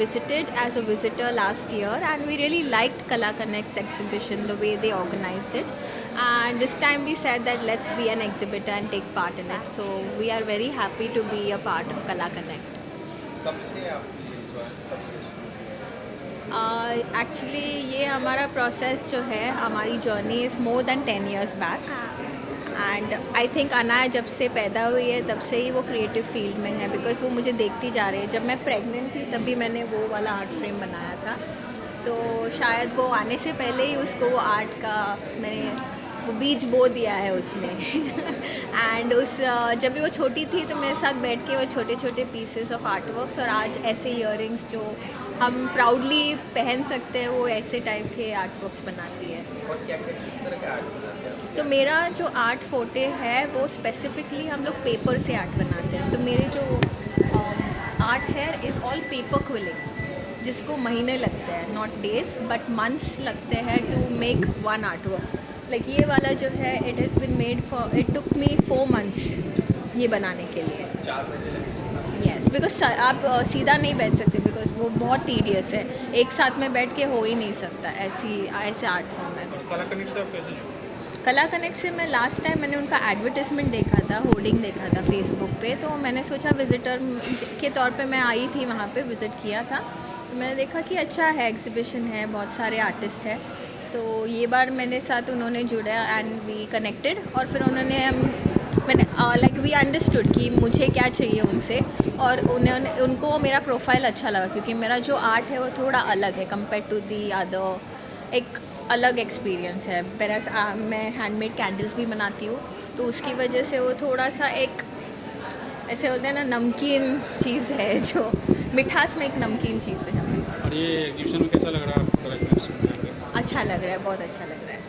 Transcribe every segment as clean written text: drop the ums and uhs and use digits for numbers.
visited as a visitor last year, and we really liked Kala Connect's exhibition, the way they organized it. And this time we said that let's be an exhibitor and take part in it. So we are very happy to be a part of Kala Connect. कब से आप ये जो कब से शुरू actually ये हमारा प्रोसेस जो है, हमारी journey is more than 10 years back. And I think Anaya जब से पैदा हुई है तब से ही वो क्रिएटिव फील्ड में है, बिकॉज वो मुझे देखती जा रही है. जब मैं प्रेग्नेंट थी तभी मैंने वो वाला आर्ट फ्रेम बनाया था, तो शायद वो आने से पहले ही उसको वो आर्ट का मैंने वो बीज बो दिया है उसमें. एंड जब भी वो छोटी थी तो मेरे साथ बैठ के वो छोटे छोटे पीसेस ऑफ आर्ट वर्क्स, और आज ऐसे ईयरिंग्स जो हम प्राउडली पहन सकते हैं वो ऐसे टाइप के आर्ट वर्क्स बनाती है. और क्या क्या किस तरह का आर्ट बनाते हैं? तो मेरा जो आर्ट फोटे है वो स्पेसिफिकली हम लोग पेपर से आर्ट बनाते हैं. तो मेरे जो आर्ट है इज़ ऑल पेपर क्विलिंग, जिसको महीने लगते हैं, नॉट डेज बट मंथ्स लगते हैं to make one art work. Like ये वाला जो है it has been made for, it took me 4 months ये बनाने के लिए. 4 महीने लगे इसमें? यस, बिकॉज आप सीधा नहीं बैठ सकते, बिकॉज वो बहुत टीडियस है. एक साथ में बैठ के हो ही नहीं सकता ऐसे आर्ट फॉर्म है. और कला कनेक्ट से आप कैसे जुड़े? कला कनेक्ट से मैं लास्ट टाइम मैंने उनका एडवर्टाइजमेंट देखा था, होर्डिंग देखा था फेसबुक पे, तो मैंने सोचा विज़िटर के तौर पे मैं आई थी, वहाँ पे विज़िट किया था. तो मैंने देखा कि अच्छा है, एग्जीबिशन है, बहुत सारे आर्टिस्ट हैं. तो ये बार मेरे साथ उन्होंने जुड़ा एंड वी कनेक्टेड, और फिर मैंने लाइक वी अंडरस्टूड कि मुझे क्या चाहिए उनसे, और उनको मेरा प्रोफाइल अच्छा लगा, क्योंकि मेरा जो आर्ट है वो थोड़ा अलग है कंपेयर टू दी अदर. एक अलग एक्सपीरियंस है. पेरस मैं हैंडमेड कैंडल्स भी बनाती हूँ, तो उसकी वजह से वो थोड़ा सा एक ऐसे होते हैं ना, नमकीन चीज़ है, जो मिठास में एक नमकीन चीज़ है. और ये एग्जीबिशन में कैसा लग रहा है आपको कलेक्शन में आके? अच्छा लग रहा है, बहुत अच्छा लग रहा है.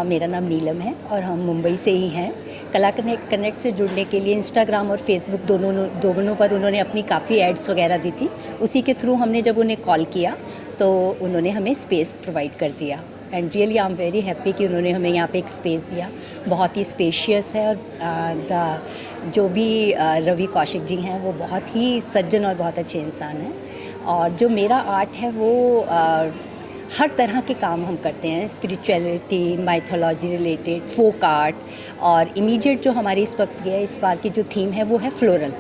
मेरा नाम नीलम है और हम मुंबई से ही हैं. कला कनेक्ट से जुड़ने के लिए इंस्टाग्राम और फेसबुक दोनों पर उन्होंने अपनी काफ़ी एड्स वगैरह दी थी. उसी के थ्रू हमने जब उन्हें कॉल किया तो उन्होंने हमें स्पेस प्रोवाइड कर दिया. And really I am very happy कि उन्होंने हमें यहाँ पे एक स्पेस दिया. बहुत ही स्पेशियस है, और जो भी रवि कौशिक जी हैं वो बहुत ही सज्जन और बहुत अच्छे इंसान हैं. और जो मेरा आर्ट है वो हर तरह के काम हम करते हैं, spirituality, mythology related, folk art, और इमीडिएट जो हमारी इस वक्त है, इस बार की जो थीम है वो है फ्लोरल.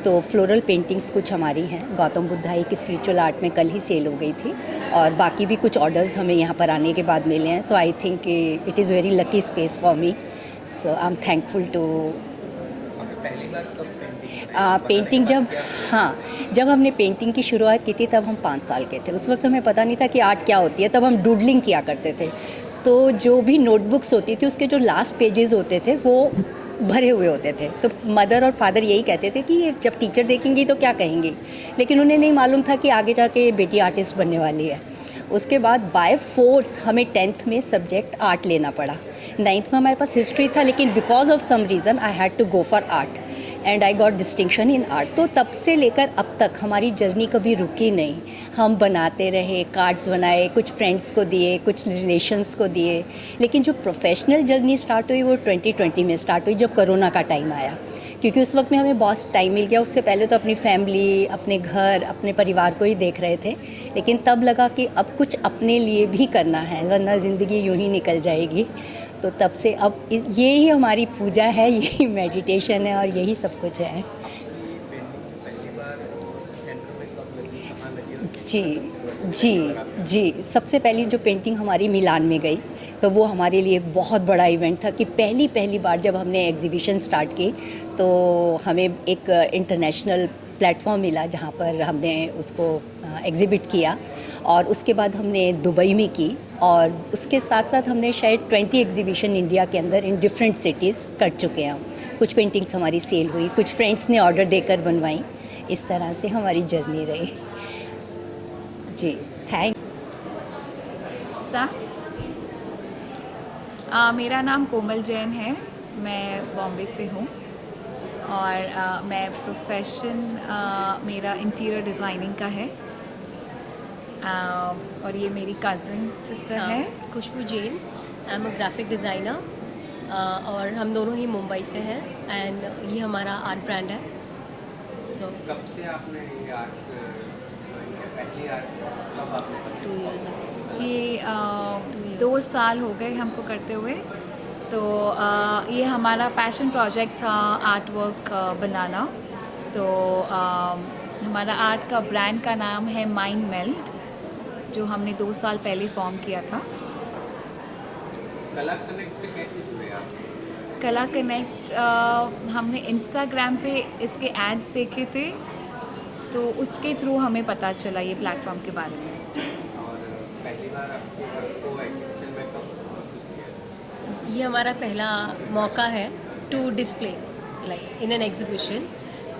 तो फ्लोरल पेंटिंग्स कुछ हमारी हैं. गौतम बुद्धा एक स्पिरिचुअल आर्ट में कल ही सेल हो गई थी, और बाकी भी कुछ ऑर्डर्स हमें यहाँ पर आने के बाद मिले हैं. So I think it is very lucky space for me. So I am thankful too. पहली बार कब पेंटिंग जब हमने पेंटिंग की शुरुआत की थी तब हम 5 साल के थे. उस वक्त हमें पता नहीं था कि आर्ट क्या होती है. तब हम डूडलिंग किया करते थे. तो जो भी नोटबुक्स होती थी उसके जो लास्ट पेजेस होते थे वो भरे हुए होते थे. तो मदर और फादर यही कहते थे कि ये जब टीचर देखेंगी तो क्या कहेंगी, लेकिन उन्हें नहीं मालूम था कि आगे जाके बेटी आर्टिस्ट बनने वाली है. उसके बाद बाय फोर्स हमें 10th में सब्जेक्ट आर्ट लेना पड़ा. 9th में हमारे पास हिस्ट्री था, लेकिन because of some reason I had to go for art and I got distinction in art. तो तब से लेकर अब तक हमारी जर्नी कभी रुकी नहीं. हम बनाते रहे, कार्ड्स बनाए, कुछ फ्रेंड्स को दिए, कुछ रिलेशंस को दिए. लेकिन जो प्रोफेशनल जर्नी स्टार्ट हुई वो 2020 में स्टार्ट हुई, जब कोरोना का टाइम आया. क्योंकि उस वक्त में हमें बहुत टाइम मिल गया. उससे पहले तो अपनी फैमिली, अपने घर, अपने परिवार को ही देख रहे थे. लेकिन तब लगा कि अब कुछ अपने लिए भी करना है, वरना ज़िंदगी यूं ही निकल जाएगी. तो तब से अब ये ही हमारी पूजा है, यही मेडिटेशन है, और यही सब कुछ है. जी. सबसे पहली जो पेंटिंग हमारी मिलान में गई, तो वो हमारे लिए एक बहुत बड़ा इवेंट था कि पहली बार जब हमने एग्जीबिशन स्टार्ट की तो हमें एक इंटरनेशनल प्लेटफॉर्म मिला जहाँ पर हमने उसको एग्ज़िबिट किया. और उसके बाद हमने दुबई में की, और उसके साथ साथ हमने शायद 20 एग्जीबिशन इंडिया के अंदर इन डिफरेंट सिटीज़ कर चुके हैं. कुछ पेंटिंग्स हमारी सेल हुई, कुछ फ्रेंड्स ने ऑर्डर देकर बनवाई. इस तरह से हमारी जर्नी रही. जी, थैंक. मेरा नाम कोमल जैन है, मैं बॉम्बे से हूँ, और मैं प्रोफेशन मेरा इंटीरियर डिज़ाइनिंग का है. और ये मेरी कज़न सिस्टर है Khushboo Jain. I am a graphic designer, और हम दोनों ही मुंबई से हैं, एंड ये हमारा आर्ट ब्रांड है. So कब से आपने ये आर्ट ज्वाइन किया? पहली आर्ट कब आपने 2 years ago. ये 2 साल हो गए हमको करते हुए। तो ये हमारा पैशन प्रोजेक्ट था, आर्ट वर्क बनाना। तो हमारा आर्ट का ब्रांड का नाम है माइंड मेल्ट, जो हमने 2 साल पहले फॉर्म किया था। कला कनेक्ट से कैसे जुड़े आप? कला कनेक्ट हमने इंस्टाग्राम पे इसके एड्स देखे थे, तो उसके थ्रू हमें पता चला ये प्लेटफॉर्म के बारे में। और पहली बार आपके वर्क को एग्जीबिशन में कब प्रस्तुत किया? ये हमारा पहला मौका है to display like in an exhibition.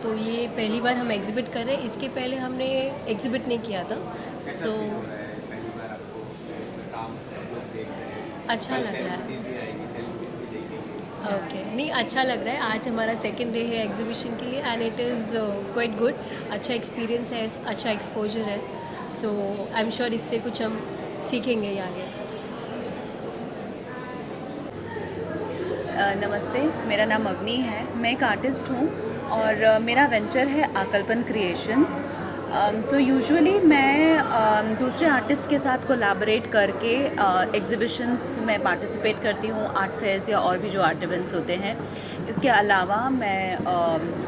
तो ये पहली बार हम एग्जिबिट कर रहे हैं। इसके पहले हमने एग्जिबिट नहीं किया था। कैसा सो फील हो रहा है पहली बार आपको काम सब लोग देख रहे हैं? अच्छा लग रहा है। सेलिब्रिटीज भी आएगी, सेल्फीज भी देखेंगे। ओके, नहीं अच्छा लग रहा है। आज हमारा सेकंड डे है एग्जीबिशन के लिए and it is quite good. अच्छा एक्सपीरियंस है, अच्छा एक्सपोजर है। सो आई एम श्योर इससे कुछ हम सीखेंगे ही आगे। नमस्ते, मेरा नाम अवनी है। मैं एक आर्टिस्ट हूँ और मेरा वेंचर है आकल्पन क्रिएशंस। सो यूजुअली मैं दूसरे आर्टिस्ट के साथ कोलैबोरेट करके एग्जिबिशंस में पार्टिसिपेट करती हूँ, आर्ट फेयर्स या और भी जो आर्ट इवेंट्स होते हैं। इसके अलावा मैं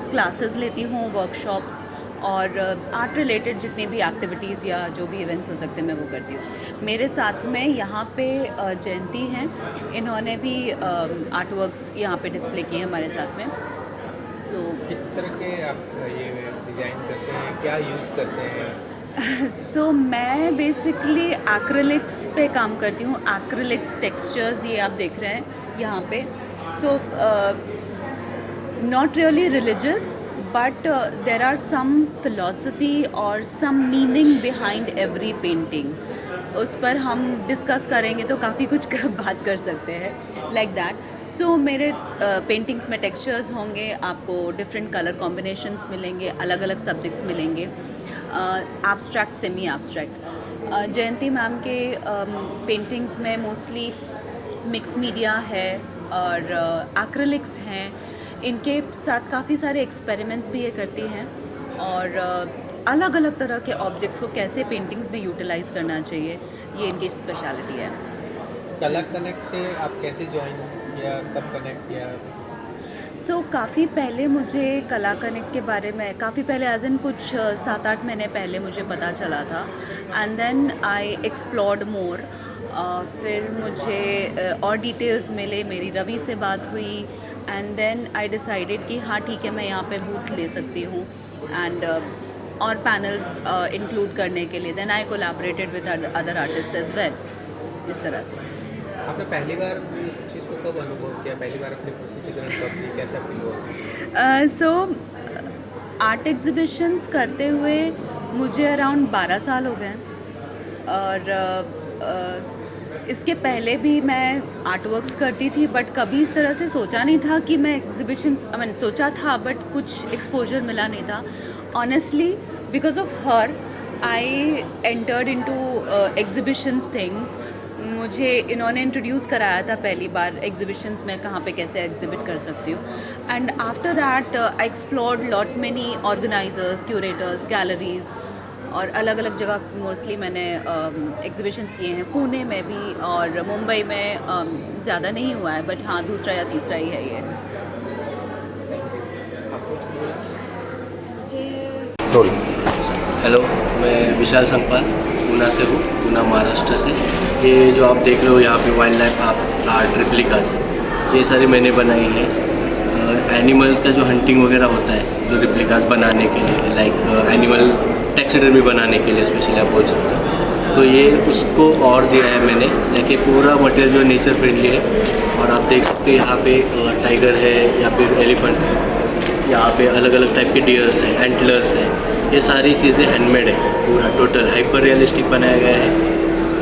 क्लासेस लेती हूँ, वर्कशॉप्स और आर्ट रिलेटेड जितनी भी एक्टिविटीज़ या जो भी इवेंट्स हो सकते हैं मैं वो करती हूँ। मेरे साथ में यहाँ पे जयंती हैं, इन्होंने भी आर्ट वर्क्स यहाँ पे डिस्प्ले किए हैं हमारे साथ में। सो किस तरह के आप ये डिज़ाइन करते हैं, क्या यूज़ करते हैं? सो मैं बेसिकली एक्रिलिक्स पे काम करती हूँ। एक्रिलिक्स टेक्सचर्स ये आप देख रहे हैं यहाँ पे। So not really religious but there are some philosophy और some meaning behind every painting. उस पर हम डिस्कस करेंगे तो काफ़ी कुछ बात कर सकते हैं लाइक दैट। सो मेरे पेंटिंग्स में टेक्सचर्स होंगे, आपको डिफरेंट कलर कॉम्बिनेशंस मिलेंगे, अलग अलग सब्जेक्ट्स मिलेंगे, एब्स्ट्रैक्ट, सेमी एब्स्ट्रैक्ट। जयंती मैम के पेंटिंग्स में मोस्टली मिक्स मीडिया है और एक्रिलिक्स हैं। इनके साथ काफ़ी सारे एक्सपेरिमेंट्स भी ये करती हैं और अलग अलग तरह के ऑब्जेक्ट्स को कैसे पेंटिंग्स में यूटिलाइज करना चाहिए, ये इनकी स्पेशलिटी है। कला कनेक्ट से आप कैसे ज्वाइन किया, कब कनेक्ट किया? सो काफ़ी पहले मुझे कला कनेक्ट के बारे में काफ़ी पहले एज इन कुछ 7-8 महीने पहले मुझे पता चला था and then I explored more. फिर मुझे और डिटेल्स मिले, मेरी रवि से बात हुई एंड देन आई डिसाइडेड कि हाँ ठीक है, मैं यहाँ पे बूथ ले सकती हूँ एंड और पैनल्स इंक्लूड करने के लिए। Then I collaborated with other artist as well. इस तरह से आपने पहली बार इस चीज़ को कब अनुभव किया? पहली बार अपनी प्रस्तुतिकरण कब दी, कैसा फील हुआ? सो आर्ट एग्जिबिशंस करते हुए मुझे अराउंड 12 साल हो गए और इसके पहले भी मैं आर्ट वर्क्स करती थी बट कभी इस तरह से सोचा नहीं था कि मैं एग्जिबिशंस सोचा था बट कुछ एक्सपोजर मिला नहीं था। Honestly because of her I entered into exhibitions things. मुझे इन्होंने इंट्रोड्यूस कराया था पहली बार एग्जिबिशंस में कहाँ पे कैसे एग्जिबिट कर सकती हूँ and after that I explored lot many organizers, curators, galleries और अलग अलग जगह मोस्टली मैंने एग्जिबिशंस किए हैं। पुणे में भी और मुंबई में ज़्यादा नहीं हुआ है बट हाँ दूसरा या तीसरा ही है ये। हेलो, मैं विशाल संगपाल पूना से हूँ, पूना महाराष्ट्र से। ये जो आप देख रहे हो यहाँ पे वाइल्ड लाइफ आर्ट रिप्लिकास, ये सारी मैंने बनाई है। एनिमल का जो हंटिंग वगैरह होता है, जो रिप्लिकास बनाने के लिए, लाइक एनिमल टैक्सीडर्मी बनाने के लिए स्पेशली आप बोल सकते हो। तो ये उसको और दिया है मैंने, लेकिन पूरा मटेरियल जो नेचर फ्रेंडली है। और आप देख सकते हो यहाँ पे टाइगर है या फिर एलिफेंट है, यहाँ पे अलग अलग टाइप के डियर्स हैं, एंटलर्स हैं। ये सारी चीज़ें हैंडमेड है, पूरा टोटल हाइपर रियलिस्टिक बनाया गया है।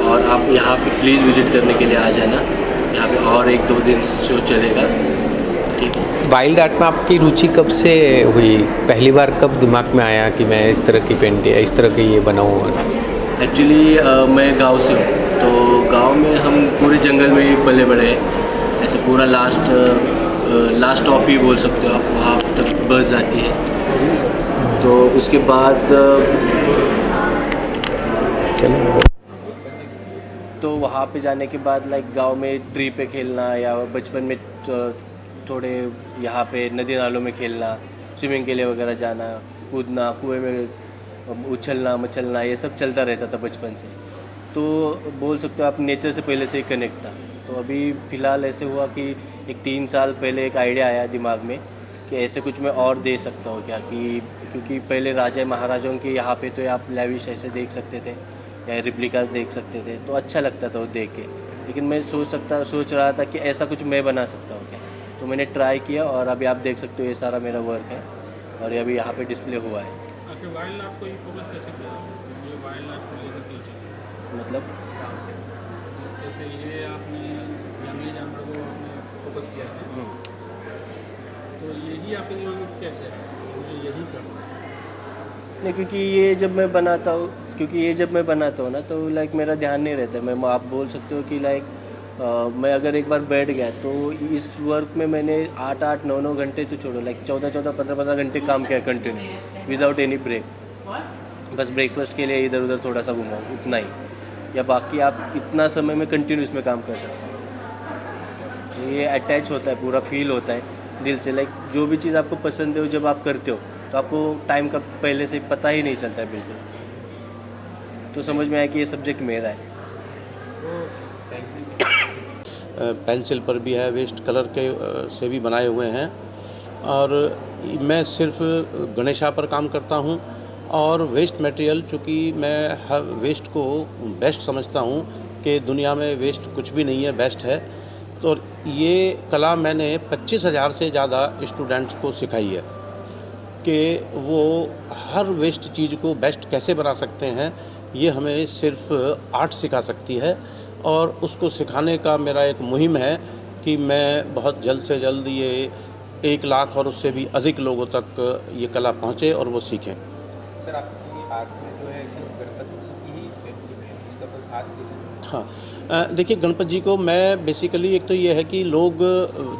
और आप यहाँ पे प्लीज़ विज़िट करने के लिए आ जाना। यहाँ पे और 1-2 दिन शो चलेगा, ठीक है। वाइल्ड आर्ट में आपकी रुचि कब से हुई? पहली बार कब दिमाग में आया कि मैं इस तरह की पेंटिंग, इस तरह की ये बनाऊँ? एक्चुअली मैं गांव से हूँ, तो गांव में हम पूरे जंगल में ही पले बड़े हैं। ऐसे पूरा लास्ट स्टॉप ही बोल सकते हो आप, वहाँ तक बस जाती है। तो उसके बाद तो वहाँ पे जाने के बाद लाइक गांव में ट्री पे खेलना या बचपन में थोड़े यहाँ पे नदी नालों में खेलना, स्विमिंग के लिए वगैरह जाना, कूदना, कुएं में उछलना मचलना, ये सब चलता रहता था बचपन से। तो बोल सकते हो आप नेचर से पहले से ही कनेक्ट था। तो अभी फ़िलहाल ऐसे हुआ कि एक 3 साल पहले एक आइडिया आया दिमाग में कि ऐसे कुछ मैं और दे सकता हूँ क्या, कि क्योंकि पहले राजा महाराजाओं के यहाँ पे तो आप लेविश ऐसे देख सकते थे या रिप्लिकास देख सकते थे, तो अच्छा लगता था वो देख के। लेकिन मैं सोच रहा था कि ऐसा कुछ मैं बना सकता हूँ क्या। तो मैंने ट्राई किया और अभी आप देख सकते हो ये सारा मेरा वर्क है और ये अभी यहाँ पे डिस्प्ले हुआ है। आखिर वाइल्ड लाइफ को ही फोकस कैसे किया, ये वाइल्ड लाइफ को लेकर के चीज़ मतलब जिस तरह से ये आपने जंगली जानवर को आपने फोकस किया है, तो यही आपके दिमाग में कैसे है मुझे यही करना है? नहीं, क्योंकि ये जब मैं बनाता हूँ ना तो लाइक मेरा ध्यान नहीं रहता। मैं आप बोल सकते हो कि लाइक मैं अगर एक बार बैठ गया तो इस वर्क में मैंने 8-8, 9-9 घंटे तो छोड़ो, लाइक 14-14, 15-15 घंटे काम किया कंटिन्यू विदाउट एनी ब्रेक। बस ब्रेकफास्ट के लिए इधर उधर थोड़ा सा घुमाऊँ, उतना ही, या बाकी आप इतना समय में कंटिन्यू इसमें काम कर सकते हो। तो ये अटैच होता है, पूरा फील होता है दिल से। लाइक जो भी चीज़ आपको पसंद है वो जब आप करते हो तो आपको टाइम का पहले से पता ही नहीं चलता है बिल्कुल। तो समझ में आया कि ये सब्जेक्ट मेरा है। पेंसिल पर भी है, वेस्ट कलर के से भी बनाए हुए हैं, और मैं सिर्फ गणेशा पर काम करता हूं। और वेस्ट मटेरियल, चूँकि मैं हर वेस्ट को बेस्ट समझता हूं कि दुनिया में वेस्ट कुछ भी नहीं है, बेस्ट है। तो ये कला मैंने 25,000 से ज़्यादा स्टूडेंट्स को सिखाई है कि वो हर वेस्ट चीज़ को बेस्ट कैसे बना सकते हैं। ये हमें सिर्फ आर्ट सिखा सकती है, और उसको सिखाने का मेरा एक मुहिम है कि मैं बहुत जल्द से जल्द ये 1 लाख और उससे भी अधिक लोगों तक ये कला पहुँचे और वो सीखें। सर, आपकी आर्ट में जो है सिर्फ गणपति जी की ही पेंटिंग है, इसका कोई खास रीज़न? हाँ, देखिए, गणपति जी को मैं बेसिकली, एक तो ये है कि लोग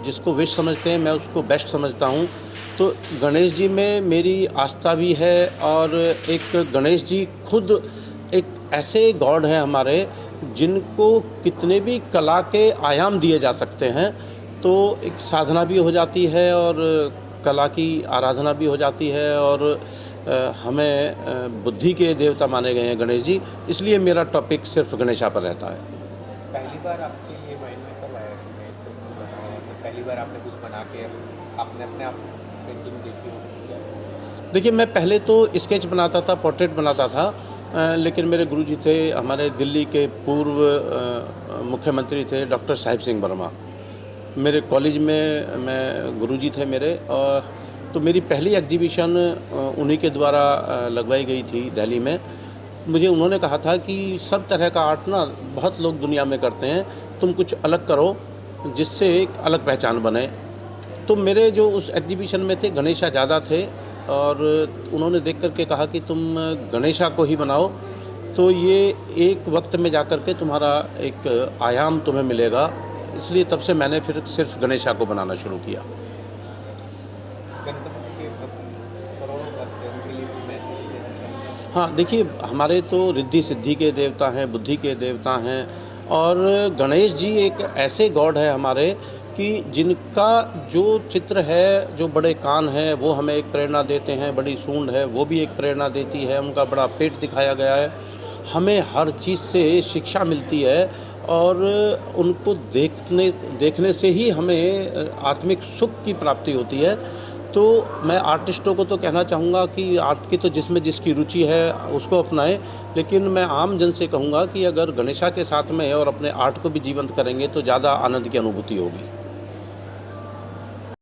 जिसको विश समझते हैं मैं उसको बेस्ट समझता हूँ। तो गणेश जी में मेरी आस्था भी है, और एक गणेश जी खुद एक ऐसे गॉड हैं हमारे जिनको कितने भी कला के आयाम दिए जा सकते हैं। तो एक साधना भी हो जाती है और कला की आराधना भी हो जाती है, और हमें बुद्धि के देवता माने गए हैं गणेश जी, इसलिए मेरा टॉपिक सिर्फ गणेशा पर रहता है। पहली बार आपके ये माइंड में कब आया कि मैं इस तरह की बनाऊँ? तो पहली बार आपने कुछ बना के आपने अपने आप पेंटिंग देखी हो क्या? देखिए, मैं पहले तो स्केच बनाता था, पोर्ट्रेट बनाता था, लेकिन मेरे गुरुजी थे, हमारे दिल्ली के पूर्व मुख्यमंत्री थे डॉक्टर साहिब सिंह वर्मा। मेरे कॉलेज में मैं गुरुजी थे मेरे, और तो मेरी पहली एग्जीबिशन उन्हीं के द्वारा लगवाई गई थी दिल्ली में। मुझे उन्होंने कहा था कि सब तरह का आर्ट ना बहुत लोग दुनिया में करते हैं, तुम कुछ अलग करो जिससे एक अलग पहचान बने। तो मेरे जो उस एग्जीबिशन में थे गणेशा ज़्यादा थे, और उन्होंने देख करके कहा कि तुम गणेशा को ही बनाओ, तो ये एक वक्त में जा कर के तुम्हारा एक आयाम तुम्हें मिलेगा। इसलिए तब से मैंने फिर सिर्फ गणेशा को बनाना शुरू किया। हाँ, देखिए, हमारे तो रिद्धि सिद्धि के देवता हैं, बुद्धि के देवता हैं, और गणेश जी एक ऐसे गॉड है हमारे कि जिनका जो चित्र है, जो बड़े कान हैं वो हमें एक प्रेरणा देते हैं, बड़ी सूंड है वो भी एक प्रेरणा देती है, उनका बड़ा पेट दिखाया गया है। हमें हर चीज़ से शिक्षा मिलती है, और उनको देखने से ही हमें आत्मिक सुख की प्राप्ति होती है। तो मैं आर्टिस्टों को तो कहना चाहूँगा कि आर्ट की तो जिसमें जिसकी रुचि है उसको अपनाएं, लेकिन मैं आम जन से कहूँगा कि अगर गणेशा के साथ में और अपने आर्ट को भी जीवंत करेंगे तो ज़्यादा आनंद की अनुभूति होगी।